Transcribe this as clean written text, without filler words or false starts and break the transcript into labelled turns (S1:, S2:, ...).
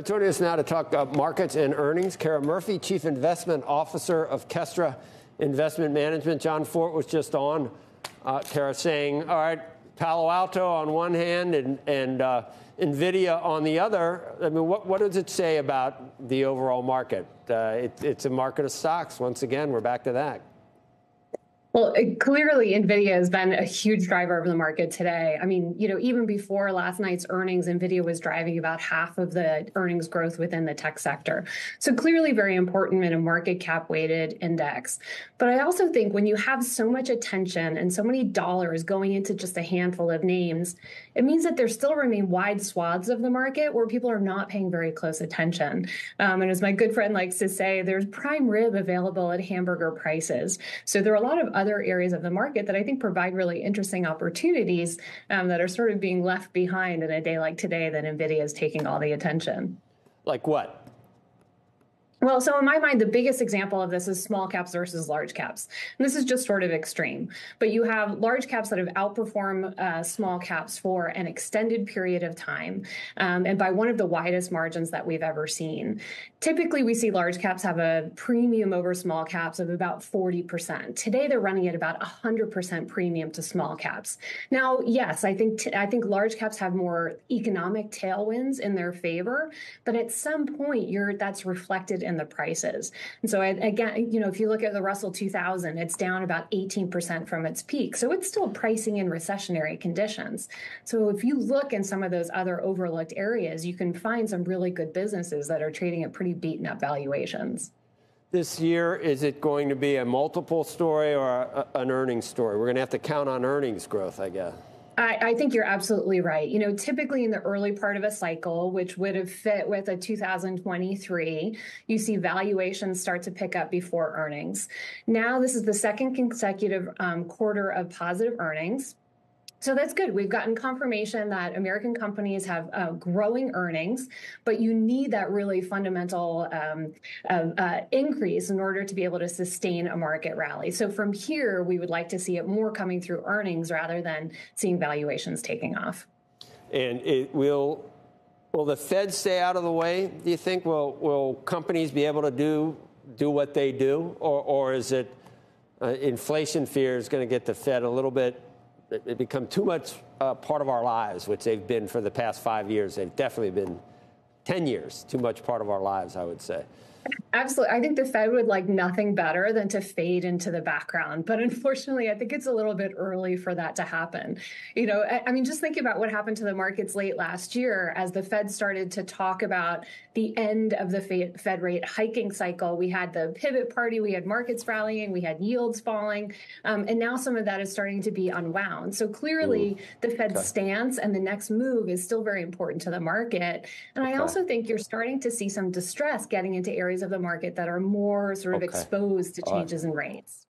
S1: Joining us now to talk markets and earnings, Kara Murphy, Chief Investment Officer of Kestra Investment Management. John Fort was just on, Kara, saying, all right, Palo Alto on one hand and NVIDIA on the other. I mean, what does it say about the overall market? It's a market of stocks. Once again, we're back to that.
S2: Well, clearly, NVIDIA has been a huge driver of the market today. I mean, even before last night's earnings, NVIDIA was driving about half of the earnings growth within the tech sector. So clearly very important in a market cap weighted index. But I also think when you have so much attention and so many dollars going into just a handful of names, it means that there still remain wide swaths of the market where people are not paying very close attention. And as my good friend likes to say, there's prime rib available at hamburger prices. So there are a lot of other areas of the market that I think provide really interesting opportunities that are sort of being left behind in a day like today that NVIDIA is taking all the attention.
S1: Like what?
S2: Well, so in my mind, the biggest example of this is small caps versus large caps. And this is just sort of extreme. But you have large caps that have outperformed small caps for an extended period of time and by one of the widest margins that we've ever seen. Typically, we see large caps have a premium over small caps of about 40%. Today, they're running at about 100% premium to small caps. Now, yes, I think large caps have more economic tailwinds in their favor, but at some point, that's reflected in the prices. And so again, if you look at the Russell 2000, it's down about 18% from its peak. So it's still pricing in recessionary conditions. So if you look in some of those other overlooked areas, you can find some really good businesses that are trading at pretty beaten up valuations.
S1: This year, is it going to be a multiple story or an earnings story? We're going to have to count on earnings growth, I guess.
S2: I think you're absolutely right. Typically in the early part of a cycle, which would have fit with a 2023, you see valuations start to pick up before earnings. Now, this is the second consecutive quarter of positive earnings. So that's good. We've gotten confirmation that American companies have growing earnings, but you need that really fundamental increase in order to be able to sustain a market rally. So from here, we would like to see it more coming through earnings rather than seeing valuations taking off.
S1: And will the Fed stay out of the way, do you think? Will companies be able to do what they do? Or is it inflation fear is going to get the Fed a little bit? It become too much part of our lives, which they've been for the past 5 years. They've definitely been 10 years, too much part of our lives, I would say.
S2: Absolutely. I think the Fed would like nothing better than to fade into the background. But unfortunately, I think it's a little bit early for that to happen. I mean, just think about what happened to the markets late last year as the Fed started to talk about the end of the Fed rate hiking cycle. We had the pivot party, we had markets rallying, we had yields falling, and now some of that is starting to be unwound. So clearly, the Fed's stance and the next move is still very important to the market. And I also think you're starting to see some distress getting into areas of the market that are more sort of exposed to changes in rates.